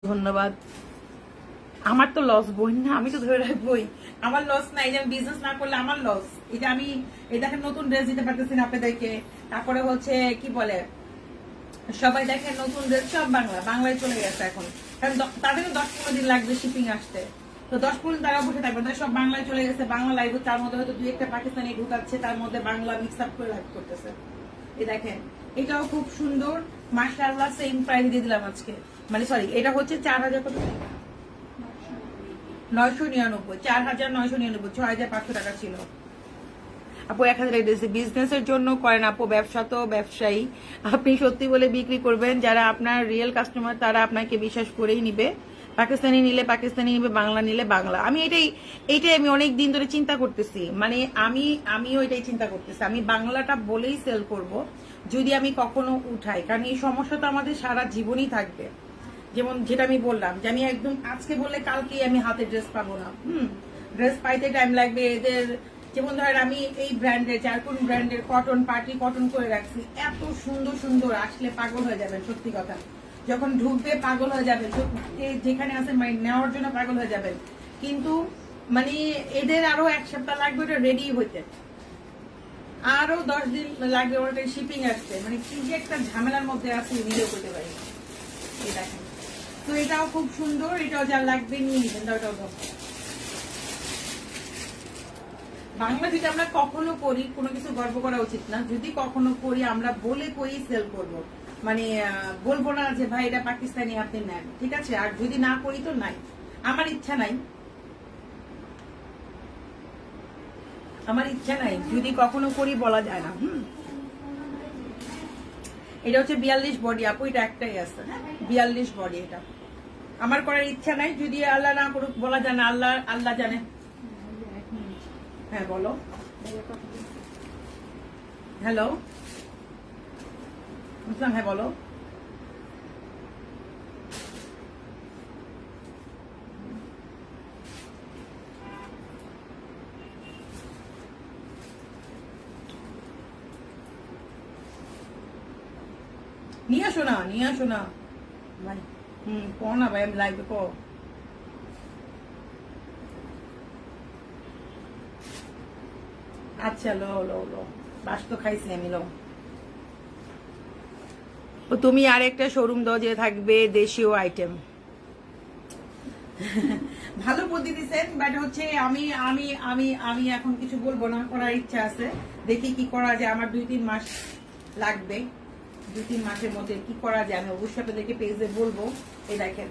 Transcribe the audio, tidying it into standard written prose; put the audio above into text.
ধন্যবাদ। আমার তো লস বই না, আমি তো ধরে রাখবোই। আমার লস না, এই যে আমি বিজনেস না করলে আমার লস। এই যে আমি এই দেখেন নতুন ড্রেস দিতে পারতেছি না আপনাদেরকে। তারপরে হচ্ছে কি বলে, সবাই দেখেন নতুন ড্রেস সব বাংলায় চলে গেছে এখন। কারণ তাদেরও 10-15 দিন লাগবে শিপিং আসতে। তো 10-15 দিন তারা বসে থাকবে, তাদের সব বাংলায় চলে গেছে। বাংলা লাইভ, তার মধ্যে হয়তো 2-1টা পাকিস্তানি ঢুকাচ্ছে, তার মধ্যে বাংলা মিক্স আপ করে লাইভ করতেছে। এই দেখেন, এটাও খুব সুন্দর। মাশাআল্লাহ, সেম প্রাইস দিয়ে দিলাম আজকে। মানে সরি, এটা হচ্ছে 4000 কত, 999, 4999, 6500 টাকা ছিল। আপু 1000 দিয়েছে। বিজনেসের জন্য করেন আপু, ব্যবসা তো ব্যবসায়ী। আপনি সত্যি বলে বিক্রি করবেন, যারা আপনার রিয়েল কাস্টমার তারা আপনাকে বিশ্বাস করেই নিবে। পাকিস্তানি নিলে পাকিস্তানি নিবে, বাংলা নিলে বাংলা। আমি এইটাই আমি অনেক দিন ধরে চিন্তা করতেছি। মানে আমিও এটাই চিন্তা করতেছি, আমি বাংলাটা বলেই সেল করব যদি আমি কখনো উঠাই। কারণ এই সমস্যা তো আমাদের সারা জীবনই থাকবে। যেমন যেটা আমি বললাম যে আমি একদম আজকে বললে কালকেই আমি হাতে ড্রেস পাবো না। ড্রেস পাইতে টাইম লাগবে এদের। যেমন ধরেন আমি এই ব্র্যান্ডের, চারকোন ব্র্যান্ডের কটন, পার্টি কটন করে রাখছি, এত সুন্দর সুন্দর, আসলে পাগল হয়ে যাবেন। সত্যি কথা, যখন ঢুকবে পাগল হয়ে যাবেন, যেখানে আছে মানে নেওয়ার জন্য পাগল হয়ে যাবেন। কিন্তু মানে এদের আরো 1 সপ্তাহ লাগবে ওটা রেডি হইতে, আরো 10 দিন লাগবে ওটা শিপিং আসতে। মানে কি যে একটা ঝামেলার মধ্যে আছে, ভিডিও করতে পারি। এই দেখেন, তো এটাও খুব সুন্দর, এটাও যা লাগবে নিয়ে নিবেন। বাংলা যদি আমরা কখনো করি, কোনো কিছু গর্ব করা উচিত না। যদি কখনো করি, আমরা বলে কই সেল করব। মানে বলবো না যে ভাই এটা পাকিস্তানি, আপনি নেন, ঠিক আছে। আর যদি না করি তো নাই, আমার ইচ্ছা নাই, আমার ইচ্ছা নাই। যদি কখনো করি বলা যায় না। এটা হচ্ছে 42 বডি আপু, এটা একটাই আছে। হ্যাঁ, 42 বডি। এটা আমার করার ইচ্ছা নাই, যদি আল্লাহ না করুক, বলা যায় না। আল্লাহ জানে। হ্যাঁ বলো। হ্যালো বুঝলাম, হ্যাঁ বলো। নিয়ে আসো না, নিয়ে আসো না ভাই। কো না ভাই, আমি লাইভে কো। আচ্ছা, লো লো লো, বাস তো খাইছি আমি, লো। ও তুমি আর একটা শোরুম দাও যে থাকবে দেশীয় আইটেম। ভালো বুদ্ধি দিচ্ছেন, বাট হচ্ছে আমি আমি আমি আমি এখন কিছু বলবো না, করার ইচ্ছা আছে। দেখি কি করা যায়, আমার 2-3 মাস লাগবে। 2-3 মাসের মধ্যে কি করা যায় আমি অবশ্যই আপনাদেরকে পেজে বলবো। এই দেখেন,